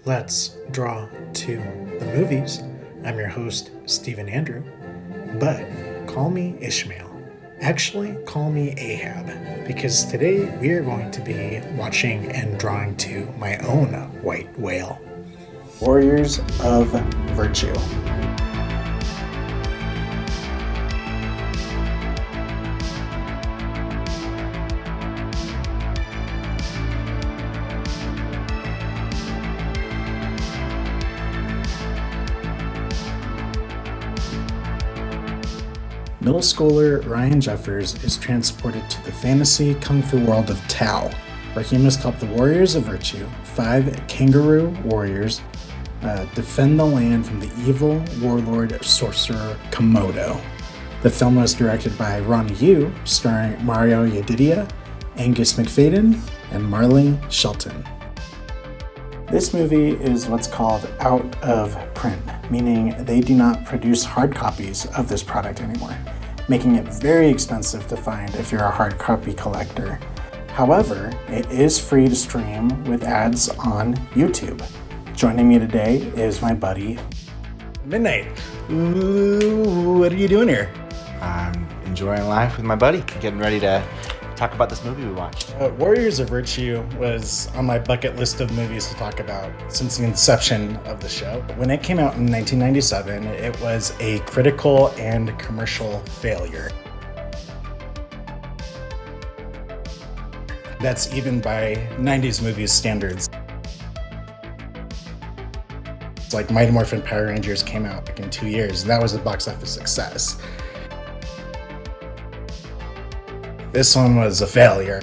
Let's draw to the movies. I'm your host, Stephen Andrew, but call me Ishmael. Actually, call me Ahab, because today we are going to be watching and drawing to my own white whale, Warriors of Virtue. Middle schooler Ryan Jeffers is transported to the fantasy kung fu world of Tao, where he must help the Warriors of Virtue, 5 kangaroo warriors, defend the land from the evil warlord sorcerer Komodo. The film was directed by Ronnie Yu, starring Mario Yedidia, Angus McFadden, and Marley Shelton. This movie is what's called out of print, meaning they do not produce hard copies of this product anymore, making it very expensive to find if you're a hard copy collector. However, it is free to stream with ads on YouTube. Joining me today is my buddy, Midnight. Ooh, what are you doing here? I'm enjoying life with my buddy, getting ready to talk about this movie we watched. Warriors of Virtue was on my bucket list of movies to talk about since the inception of the show. When it came out in 1997, it was a critical and commercial failure. That's even by 90s movies standards. It's like Mighty Morphin Power Rangers came out in 2 years, and that was a box office success. This one was a failure.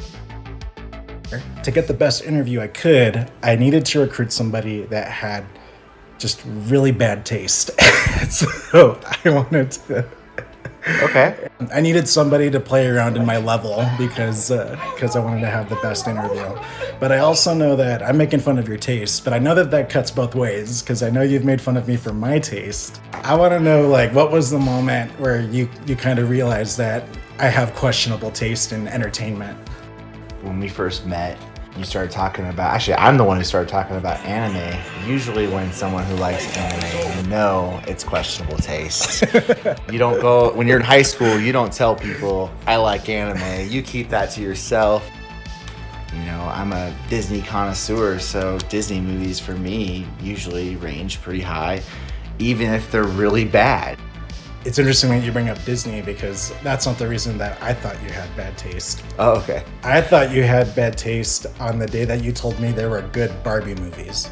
To get the best interview I could, I needed to recruit somebody that had just really bad taste. So I wanted to... Okay. I needed somebody to play around in my level because I wanted to have the best interview. But I also know that I'm making fun of your taste, but I know that that cuts both ways because I know you've made fun of me for my taste. I want to know, like, what was the moment where you kind of realized that I have questionable taste in entertainment? When we first met, you started talking about, actually, I'm the one who started talking about anime. Usually when someone who likes anime, you know it's questionable taste. You don't go, when you're in high school, you don't tell people, I like anime. You keep that to yourself. You know, I'm a Disney connoisseur, so Disney movies for me usually range pretty high, even if they're really bad. It's interesting when you bring up Disney because that's not the reason that I thought you had bad taste. Oh, okay. I thought you had bad taste on the day that you told me there were good Barbie movies.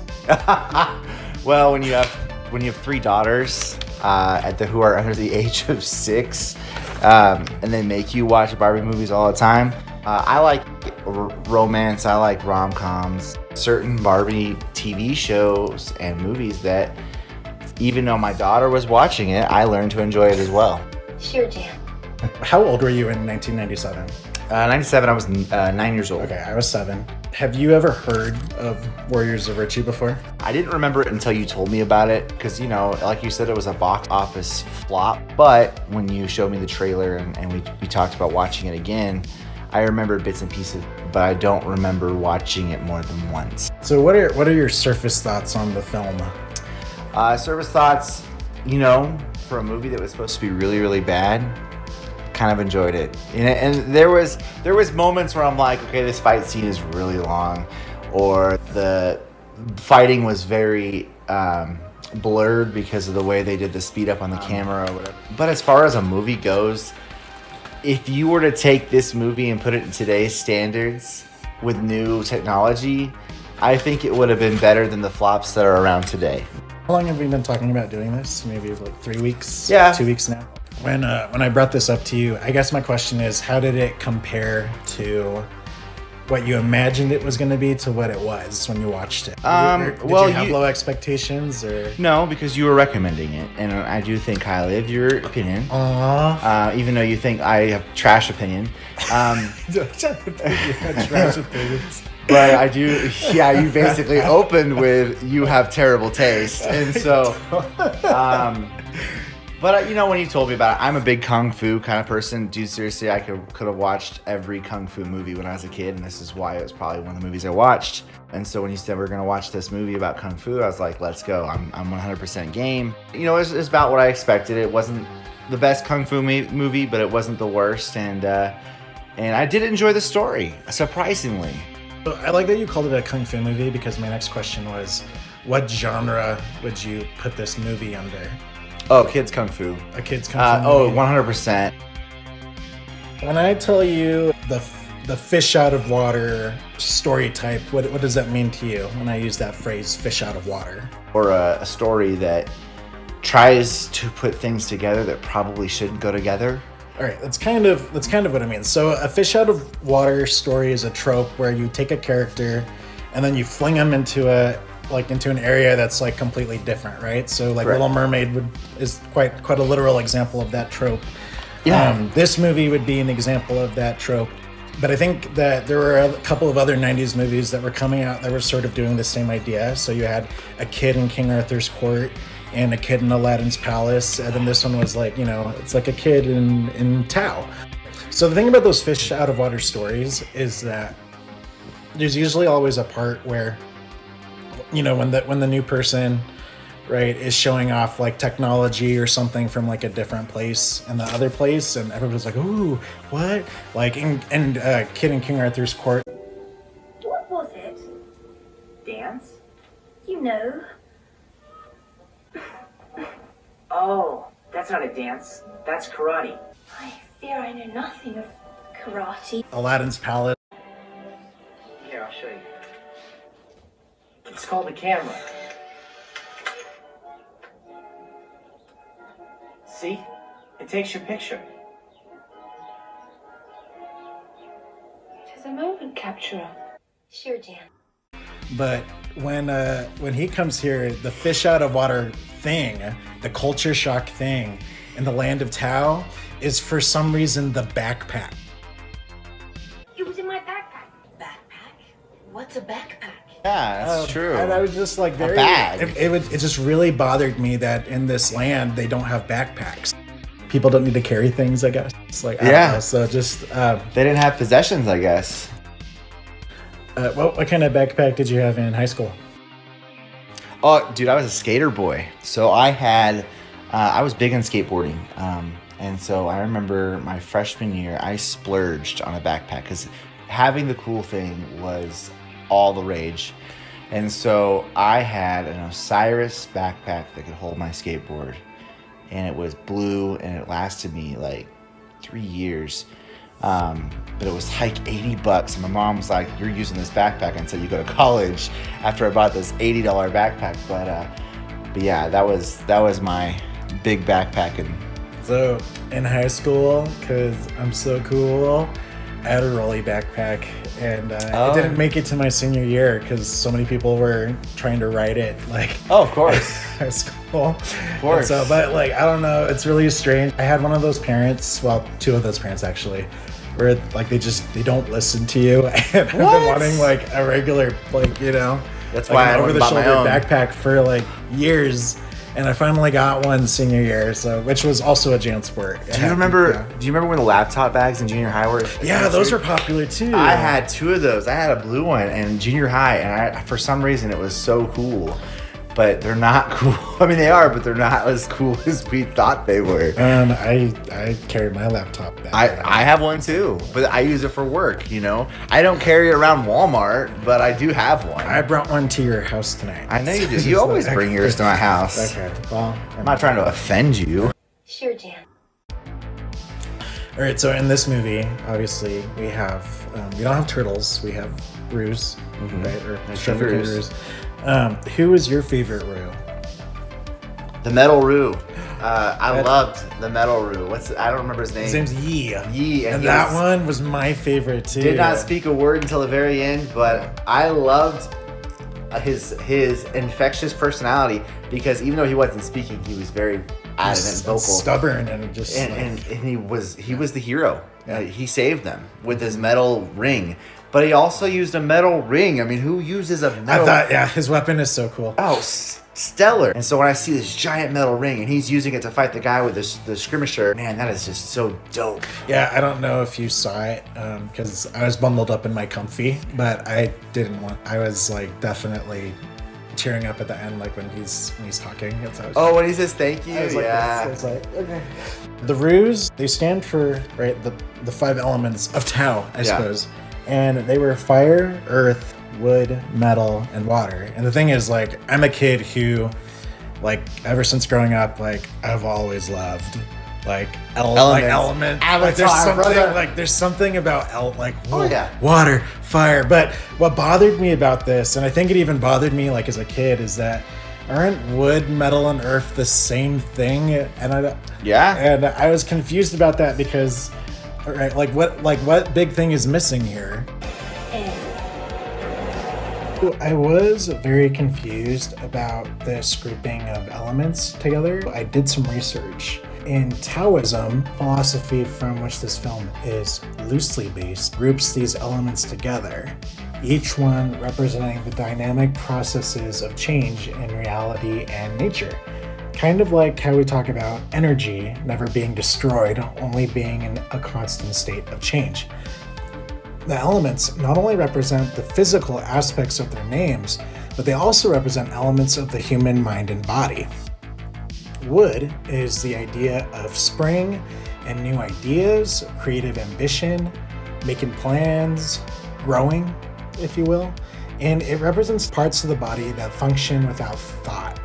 Well, when you have 3 daughters who are under the age of 6, and they make you watch Barbie movies all the time. I like romance. I like rom-coms. Certain Barbie TV shows and movies that, even though my daughter was watching it, I learned to enjoy it as well. Sure, Jan. How old were you in 1997? 97, I was 9 years old. Okay, I was 7. Have you ever heard of Warriors of Virtue before? I didn't remember it until you told me about it because, you know, like you said, it was a box office flop. But when you showed me the trailer and we talked about watching it again, I remember bits and pieces, but I don't remember watching it more than once. So what are your surface thoughts on the film? Service thoughts, you know, for a movie that was supposed to be really, really bad, kind of enjoyed it. And there was moments where I'm like, okay, this fight scene is really long, or the fighting was very blurred because of the way they did the speed up on the camera or whatever. But as far as a movie goes, if you were to take this movie and put it in today's standards with new technology, I think it would have been better than the flops that are around today. How long have we been talking about doing this? Maybe like 3 weeks? Yeah. 2 weeks now? When I brought this up to you, I guess my question is, how did it compare to what you imagined it was going to be to what it was when you watched it? Did you have low expectations? Or No, because you were recommending it, and I do think highly of your opinion. Even though you think I have trash opinion. Trash opinions. But I do, yeah, you basically opened with, you have terrible taste. And so, but when you told me about it, I'm a big Kung Fu kind of person. Dude, seriously, I could have watched every Kung Fu movie when I was a kid, and this is why it was probably one of the movies I watched. And so when you said we're going to watch this movie about Kung Fu, I was like, let's go. I'm 100% game. It's about what I expected. It wasn't the best Kung Fu movie, but it wasn't the worst. And I did enjoy the story, surprisingly. I like that you called it a Kung Fu movie, because my next question was, what genre would you put this movie under? Oh, kids Kung Fu. A kids Kung Fu movie? 100%. When I tell you the fish out of water story type, what does that mean to you when I use that phrase, fish out of water? Or a story that tries to put things together that probably shouldn't go together. All right, that's kind of what I mean. So a fish out of water story is a trope where you take a character and then you fling them into an area that's like completely different, right? So like Correct. Little Mermaid is quite a literal example of that trope. Yeah. This movie would be an example of that trope. But I think that there were a couple of other 90s movies that were coming out that were sort of doing the same idea. So you had a kid in King Arthur's court and a kid in Aladdin's palace, and then this one was like, it's like a kid in Tao. So the thing about those fish out of water stories is that there's usually always a part where, when the new person, right, is showing off like technology or something from like a different place in the other place, and everybody's like, ooh, what? Like in Kid in King Arthur's court. What was it? Dance? Oh, that's not a dance. That's karate. I fear I know nothing of karate. Aladdin's palace. Here, I'll show you. It's called a camera. See? It takes your picture. It is a moment capturer. Sure, Dan. But when he comes here, the fish out of water thing, the culture shock thing in the land of Tao is for some reason the backpack. It was in my backpack. Backpack? What's a backpack? Yeah, that's true. And I was just like, A bag. It just really bothered me that in this land they don't have backpacks. People don't need to carry things, I guess. It's like, I don't know. So just they didn't have possessions, I guess. What kind of backpack did you have in high school? Oh, dude, I was a skater boy. So I was big on skateboarding. And so I remember my freshman year, I splurged on a backpack because having the cool thing was all the rage. And so I had an Osiris backpack that could hold my skateboard. And it was blue, and it lasted me like 3 years. But it was like $80, and my mom was like, "You're using this backpack until you go to college." After I bought this $80 backpack, but yeah, that was my big backpacking. So in high school, because I'm so cool, I had a rolly backpack, and it didn't make it to my senior year because so many people were trying to ride it. Of course, high school. Of course. And so, but I don't know. It's really strange. I had one of those parents. Well, two of those parents actually, where they don't listen to you, and I've been wanting a regular That's why I over the bought my shoulder own backpack for years. And I finally got one senior year, which was also a JanSport. Do you remember when the laptop bags in junior high were? Yeah, those were popular too. I had two of those. I had a blue one in junior high, and for some reason it was so cool. But they're not cool. I mean, they are, but they're not as cool as we thought they were. I carried my laptop back. I have one too, but I use it for work, I don't carry it around Walmart, but I do have one. I brought one to your house tonight. I know you do. You always bring yours to my house. Okay, well. I'm not trying to offend you. Sure, Dan. All right, so in this movie, obviously, we don't have turtles, we have roos, right? Or kangaroos. Who is your favorite roo? The Metal Roo. I loved the Metal Roo. I don't remember his name. His name's Yi. Yi, and that one was my favorite too. Did not speak a word until the very end, but I loved his infectious personality, because even though he wasn't speaking, he was very adamant and vocal, stubborn, and just and he was the hero. He saved them with his metal ring, but he also used a metal ring. I mean, who uses a metal? I thought, his weapon is so cool. Oh, stellar. And so when I see this giant metal ring and he's using it to fight the guy with the skirmisher, man, that is just so dope. Yeah, I don't know if you saw it, because I was bundled up in my comfy, but I was like definitely tearing up at the end, like when he's talking. When he says thank you. I was like, okay. The roos, they stand for, right, the 5 elements of Tao, I suppose. And they were fire, earth, wood, metal, and water. And the thing is, like, I'm a kid who, like, ever since growing up, like, I've always loved like elements. There's something about water, fire. But what bothered me about this, and I think it even bothered me like as a kid, is that aren't wood, metal, and earth the same thing? And I was confused about that because, right, what big thing is missing here? I was very confused about this grouping of elements together. I did some research. In Taoism, philosophy from which this film is loosely based, groups these elements together, each one representing the dynamic processes of change in reality and nature. Kind of like how we talk about energy never being destroyed, only being in a constant state of change. The elements not only represent the physical aspects of their names, but they also represent elements of the human mind and body. Wood is the idea of spring and new ideas, creative ambition, making plans, growing, if you will. And it represents parts of the body that function without thought,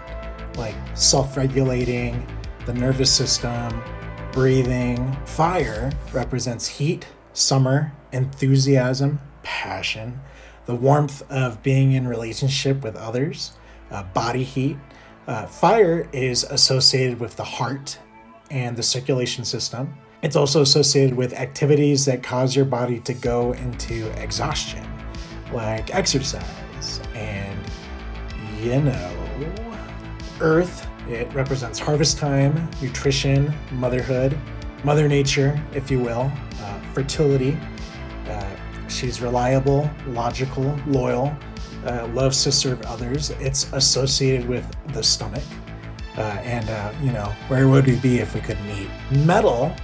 like self-regulating, the nervous system, breathing. Fire represents heat, summer, enthusiasm, passion, the warmth of being in relationship with others, body heat. Fire is associated with the heart and the circulation system. It's also associated with activities that cause your body to go into exhaustion, like exercise. And, earth, it represents harvest time, nutrition, motherhood, Mother Nature, if you will, fertility. She's reliable, logical, loyal, loves to serve others. It's associated with the stomach. Where would we be if we couldn't eat? Metal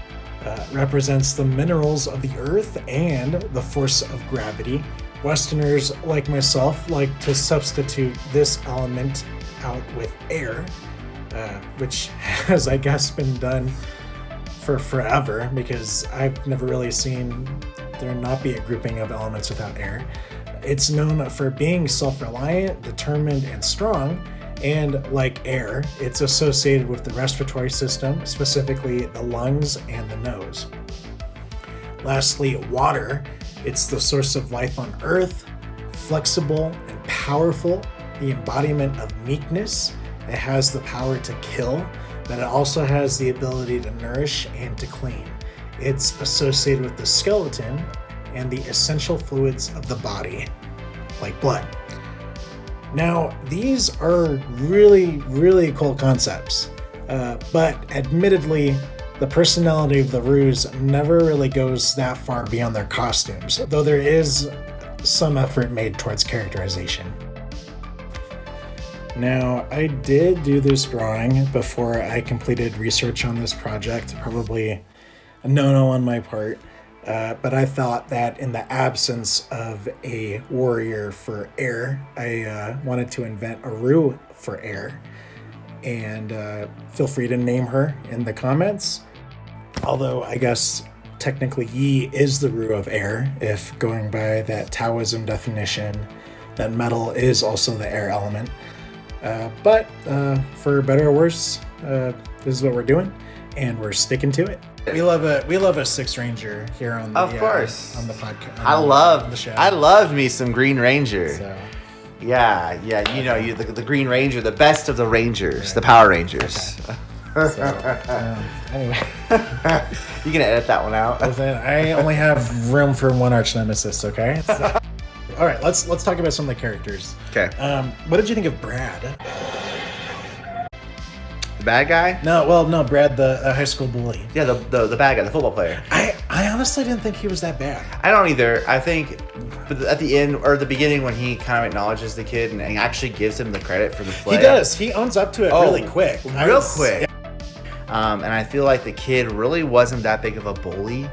represents the minerals of the earth and the force of gravity. Westerners, like myself, like to substitute this element out with air, which has, I guess, been done for forever, because I've never really seen there not be a grouping of elements without air. It's known for being self-reliant, determined, and strong, and like air, it's associated with the respiratory system, specifically the lungs and the nose. Lastly, water, it's the source of life on earth, flexible and powerful, the embodiment of meekness. It has the power to kill, but it also has the ability to nourish and to clean. It's associated with the skeleton and the essential fluids of the body, like blood. Now, these are really, really cool concepts, but admittedly, the personality of the Roos never really goes that far beyond their costumes, though there is some effort made towards characterization. Now, I did do this drawing before I completed research on this project, probably a no-no on my part, but I thought that in the absence of a warrior for air, I wanted to invent a Roo for air, and feel free to name her in the comments. Although I guess technically Yi is the Roo of air, if going by that Taoism definition, that metal is also the air element. But for better or worse, this is what we're doing. and we're sticking to it. We love a Six Ranger here on the Of course. on the podcast. I love me some Green Ranger. So, Yeah, you know, the Green Ranger, the best of the Rangers, the Power Rangers. Anyway, You can edit that one out. listen, I only have room for one arch nemesis. Okay. So, all right, let's talk about some of the characters. Okay. What did you think of Brad? The bad guy? No, Brad, the high school bully. Yeah, the bad guy, the football player. I honestly didn't think he was that bad. I don't either. I think at the end or the beginning when he kind of acknowledges the kid and actually gives him the credit for the play. He does. He owns up to it really quick. Real quick. And I feel like the kid really wasn't that big of a bully.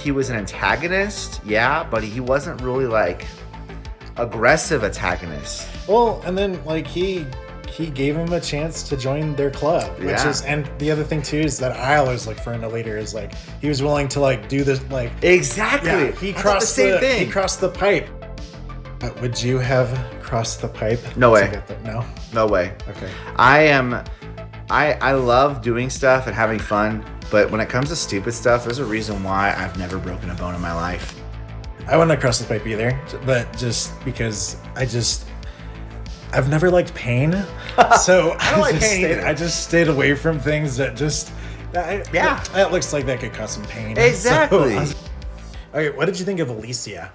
He was an antagonist, yeah, but he wasn't really like aggressive antagonist. Well, and then like he gave him a chance to join their club, which is, and the other thing too is that I always look for in a leader is like he was willing to like do this like exactly. Yeah, he crossed the same thing. He crossed the pipe. Would you have crossed the pipe? No way. No way. Okay. I love doing stuff and having fun, but when it comes to stupid stuff, there's a reason why I've never broken a bone in my life. I wouldn't have crossed the pipe either, but just because I've never liked pain, so I don't like pain either. I just stayed away from things that just that looks like that could cause some pain. Exactly. So, okay, what did you think of Alicia?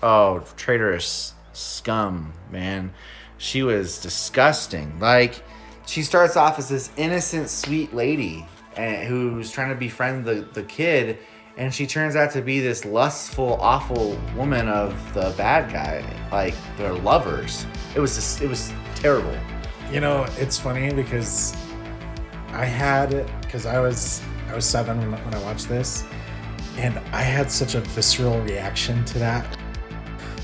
Oh, traitorous scum, man. She was disgusting. Like, she starts off as this innocent, sweet lady who's trying to befriend the kid, and she turns out to be this lustful, awful woman of the bad guy. Like, they're lovers. It was terrible. You know, it's funny because I was 7 when I watched this, and I had such a visceral reaction to that.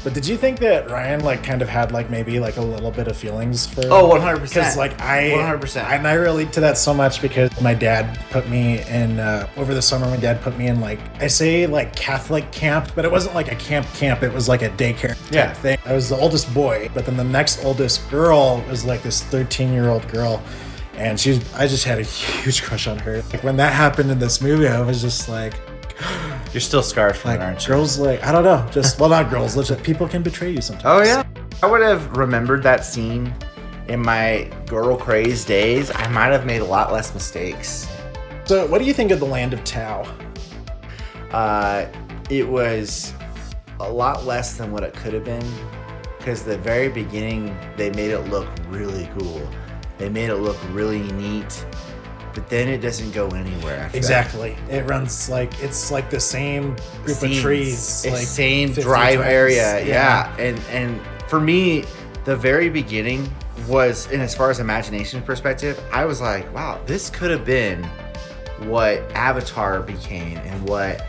But did you think that Ryan like kind of had like maybe like a little bit of feelings for? Oh, 100%. Because like 100%. And I relate to that so much because my dad put me in over the summer. My dad put me in like I say like Catholic camp, but it wasn't like a camp. It was like a daycare type thing. I was the oldest boy, but then the next oldest girl was like this 13-year-old girl, and I just had a huge crush on her. Like when that happened in this movie, I was just like. You're still scarred from Like it, aren't you? girls, like I don't know, just well, not girls. Just people can betray you sometimes. Oh yeah, I would have remembered that scene in my girl craze days. I might have made a lot less mistakes. So, what do you think of the land of Tao? It was a lot less than what it could have been, because the very beginning they made it look really cool. They made it look really neat. But then it doesn't go anywhere. Exactly. It runs like it's like the same group of trees. It's like same 50 drive times. area. Yeah. And for me, the very beginning was, and as far as imagination perspective, I was like, wow, this could have been what Avatar became and what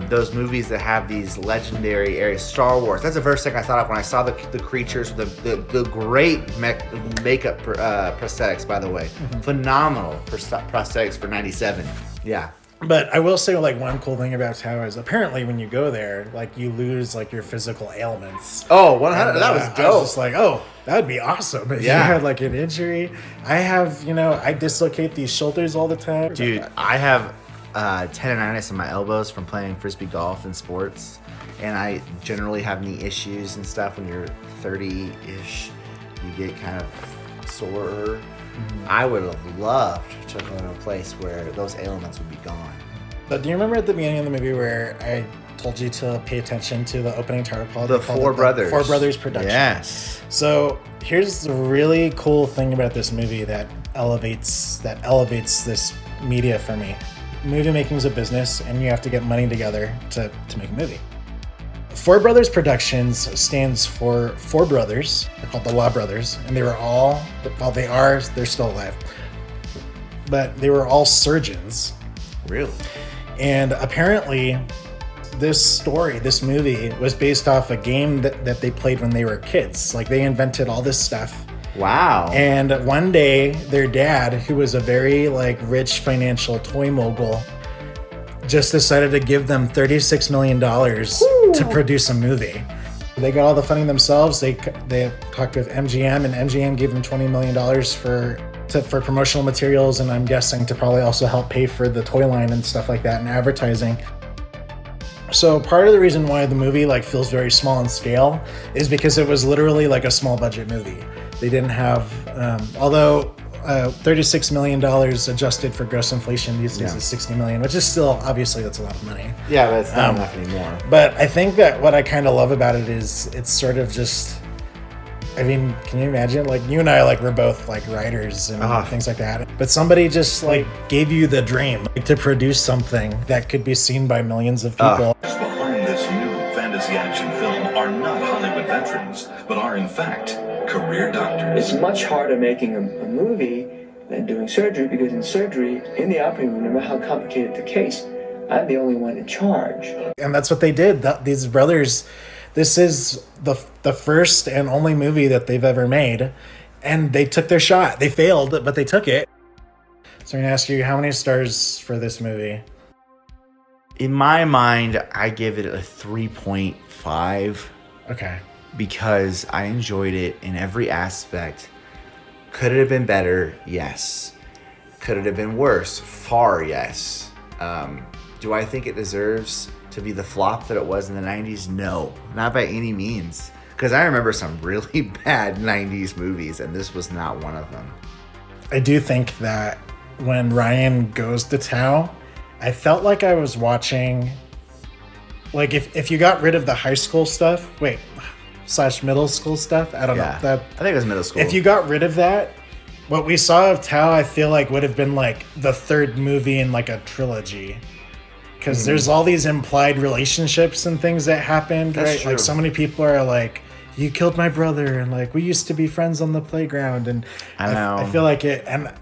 those movies that have these legendary areas, Star Wars. That's the first thing I thought of when I saw the creatures, the great makeup prosthetics, by the way. Mm-hmm. Phenomenal prosthetics for 97. Yeah. But I will say, like, one cool thing about Tao is apparently when you go there, like, you lose, like, your physical ailments. Oh, 100. That was dope. I was just like, oh, that would be awesome if you had, like, an injury. I have, I dislocate these shoulders all the time. Dude, I have tendonitis in my elbows from playing frisbee golf and sports. And I generally have knee issues and stuff. When you're 30-ish, you get kind of sore. Mm-hmm. I would have loved to go to a place where those ailments would be gone. But do you remember at the beginning of the movie where I told you to pay attention to the opening title called The Four Brothers. Four Brothers production. Yes. So here's the really cool thing about this movie that elevates this media for me. Movie making is a business, and you have to get money together to make a movie. Four Brothers Productions stands for four brothers. They're called the Law Brothers, and they were all, well, they're still alive, but they were all surgeons. Really? And apparently, this movie, was based off a game that they played when they were kids. Like, they invented all this stuff. Wow. And one day, their dad, who was a very, like, rich financial toy mogul, just decided to give them $36 million to produce a movie. They got all the funding themselves. They talked with MGM, and MGM gave them $20 million for for promotional materials, and I'm guessing to probably also help pay for the toy line and stuff like that and advertising. So part of the reason why the movie like feels very small in scale is because it was literally like a small budget movie. They didn't have, although $36 million adjusted for gross inflation these days is $60 million, which is still, obviously that's a lot of money. Yeah, but it's not enough anymore. But I think that what I kind of love about it is it's sort of just, I mean, can you imagine? Like, you and I, like, we're both, like, writers and things like that. But somebody just, like, gave you the dream to produce something that could be seen by millions of people. Behind this new fantasy action film are not Hollywood veterans, but are, in fact, career doctors. It's much harder making a movie than doing surgery, because in surgery, in the operating room, no matter how complicated the case, I'm the only one in charge. And that's what they did. These brothers... This is the first and only movie that they've ever made, and they took their shot. They failed, but they took it. So I'm going to ask you, how many stars for this movie? In my mind, I give it a 3.5. Okay. Because I enjoyed it in every aspect. Could it have been better? Yes. Could it have been worse? Far yes. Do I think it deserves to be the flop that it was in the 90s? No, not by any means. Because I remember some really bad 90s movies, and this was not one of them. I do think that when Ryan goes to Tao, I felt like I was watching, like, if you got rid of the high school stuff, / middle school stuff, I don't know. I think it was middle school. If you got rid of that, what we saw of Tao, I feel like would have been like the third movie in like a trilogy. Because there's all these implied relationships and things that happened, That's right? true. Like, so many people are like, you killed my brother, and like, we used to be friends on the playground, and I know. I feel like it, and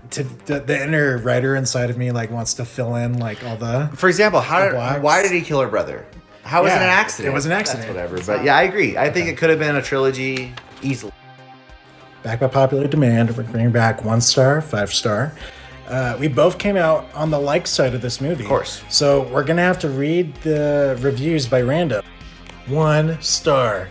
the inner writer inside of me like wants to fill in like all the. For example, blacks. why did he kill her brother? How was it an accident? It was an accident. That's whatever. But yeah, I agree. I think it could have been a trilogy easily. Back by popular demand, we're bringing back 1 star, 5 star. We both came out on the like side of this movie. Of course. So we're going to have to read the reviews by random. 1 star.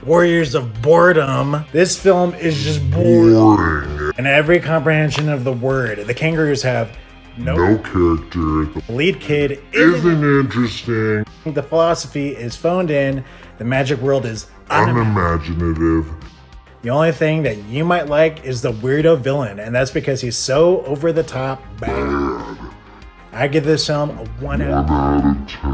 Warriors of Boredom. This film is just boring. In every comprehension of the word. The kangaroos have no character. The lead kid Isn't interesting. The philosophy is phoned in. The magic world is Unimaginative. The only thing that you might like is the weirdo villain, and that's because he's so over the top bad. I give this film a 1 out of 10.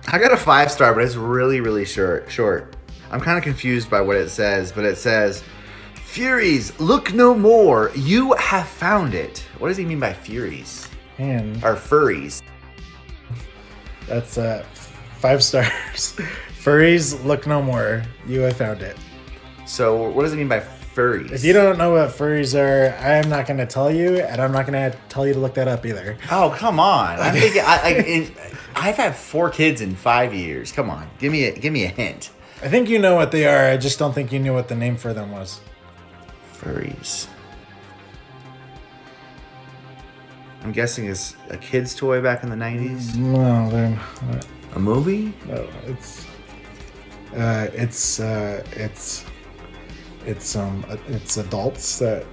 I got a 5 star, but it's really, really short. I'm kind of confused by what it says, but it says, Furies, look no more. You have found it. What does he mean by Furies? Man, Or furries? that's 5 stars. Furries, look no more. You have found it. So what does it mean by furries? If you don't know what furries are, I'm not going to tell you, and I'm not going to tell you to look that up either. Oh, come on. I'm thinking, I've had 4 kids in 5 years. Come on. Give me a hint. I think you know what they are. I just don't think you knew what the name for them was. Furries. I'm guessing it's a kid's toy back in the 90s. No, they're not. A movie? No, it's adults that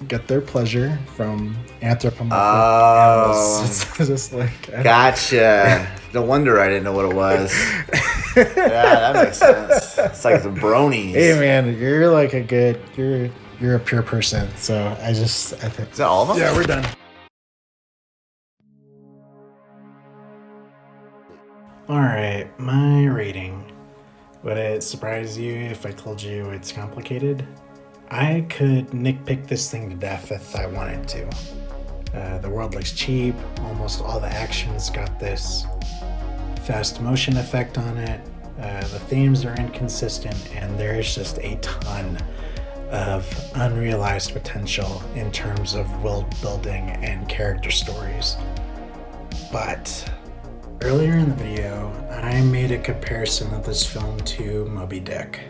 get their pleasure from anthropomorphic animals. It's just like Gotcha. No wonder I didn't know what it was. Yeah, that makes sense. It's like the bronies. Hey man, you're like you're a pure person. So I think. Is that all of them? Yeah, we're done. All right, my rating. Would it surprise you if I told you it's complicated? I could nitpick this thing to death if I wanted to. The world looks cheap. Almost all the action's got this fast motion effect on it. The themes are inconsistent, and there's just a ton of unrealized potential in terms of world building and character stories. But earlier in the video, I made a comparison of this film to Moby Dick.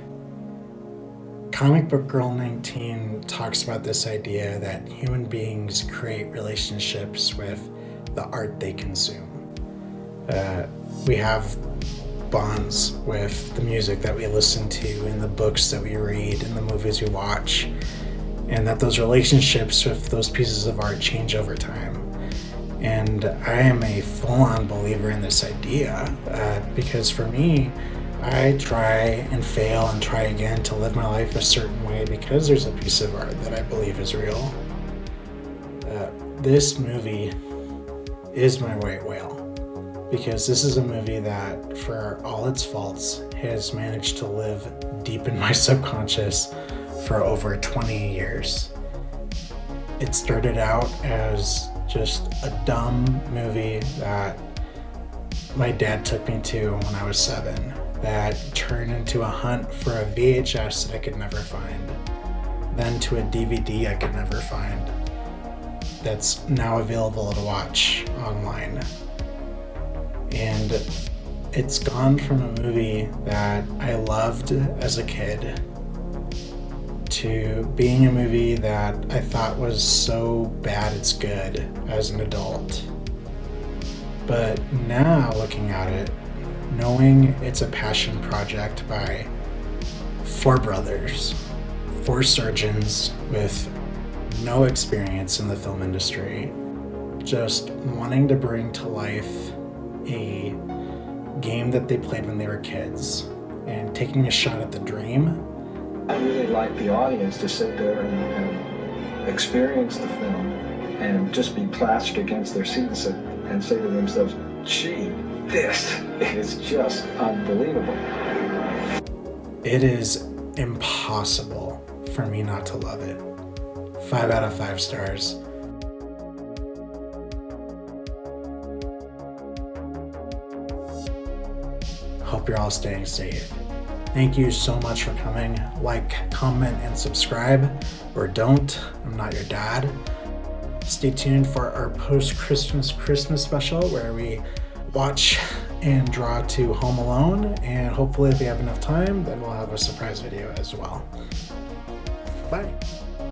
Comic Book Girl 19 talks about this idea that human beings create relationships with the art they consume. We have bonds with the music that we listen to, and the books that we read, and the movies we watch. and that those relationships with those pieces of art change over time. And I am a full-on believer in this idea because for me, I try and fail and try again to live my life a certain way because there's a piece of art that I believe is real. This movie is my white whale because this is a movie that, for all its faults, has managed to live deep in my subconscious for over 20 years. It started out as just a dumb movie that my dad took me to when I was 7, that turned into a hunt for a VHS that I could never find, then to a DVD I could never find, that's now available to watch online. And it's gone from a movie that I loved as a kid to being a movie that I thought was so bad it's good as an adult. But now looking at it, knowing it's a passion project by 4 brothers, 4 surgeons with no experience in the film industry, just wanting to bring to life a game that they played when they were kids and taking a shot at the dream. I really like the audience to sit there and experience the film and just be plastered against their seats and say to themselves, gee, this is just unbelievable. It is impossible for me not to love it. 5 out of 5 stars. Hope you're all staying safe. Thank you so much for coming. Like, comment, and subscribe. Or don't. I'm not your dad. Stay tuned for our post-Christmas special where we watch and draw to Home Alone. And hopefully if we have enough time, then we'll have a surprise video as well. Bye.